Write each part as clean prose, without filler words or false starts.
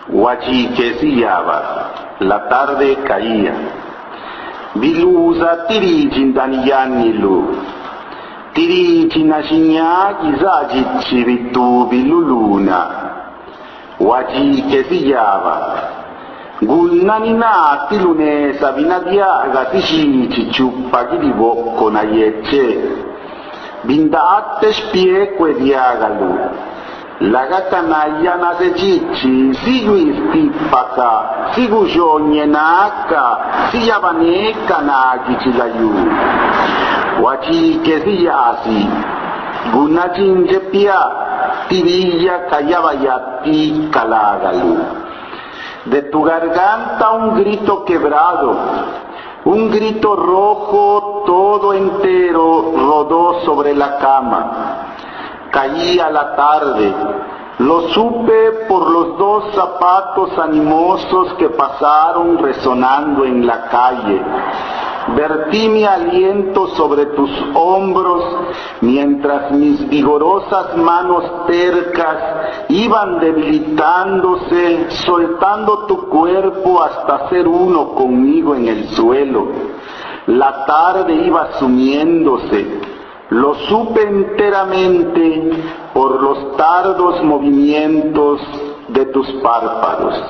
Huachiqueciaba, la tarde caía. Biluza tirichin daniyanilu. Tirichin ashinya izajichi bitu biluluna. Huachiqueciaba. Gulnanina tilunesa binadiaga tishichi chupagiliboko na yeche. Bindates pieque diagalu. Lagakanaya nasechichi, sigu istipaka, sigu jonyenaka, siyabaneka nagichilayu. Huachiqueciyasi, gunachinjepia, tirilla kayabayati kalagalu. De tu garganta un grito quebrado, un grito rojo todo entero rodó sobre la cama. Caía la tarde, lo supe por los dos zapatos animosos que pasaron resonando en la calle. Vertí mi aliento sobre tus hombros mientras mis vigorosas manos tercas iban debilitándose, soltando tu cuerpo hasta ser uno conmigo en el suelo. La tarde iba sumiéndose. Lo supe enteramente por los tardos movimientos de tus párpados.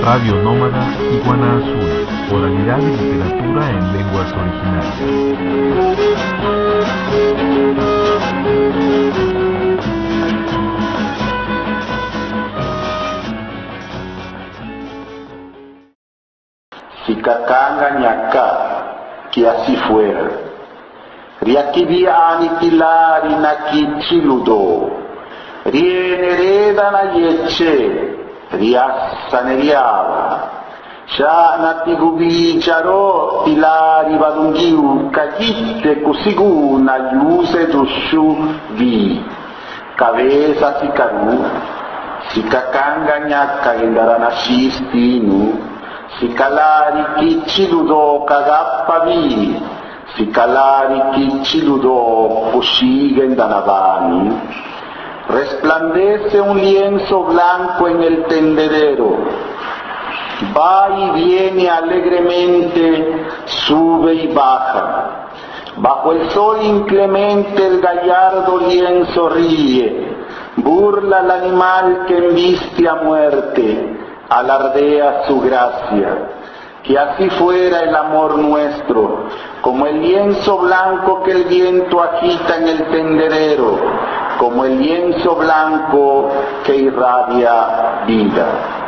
Radio Nómada Iguana Azul, oralidad y literatura en lenguas originarias. Sikakanga ñaka, que así fuera. Riakibiani pilari nakichiludo. Rienereda na yeche. Riassaneriava, sha natigubicharo pilari badungiu kajitte kusiguna yuse dushu vi, cabeza sikaru, sikakanga nyaka indarana shistinu, sikalari kichiludo kagappa vi, sikalari kichiludo pushiga indanabani. Resplandece un lienzo blanco en el tendedero, va y viene alegremente, sube y baja. Bajo el sol inclemente el gallardo lienzo ríe, burla al animal que embiste a muerte, alardea su gracia. Que así fuera el amor nuestro, como el lienzo blanco que el viento agita en el tendedero, como el lienzo blanco que irradia vida.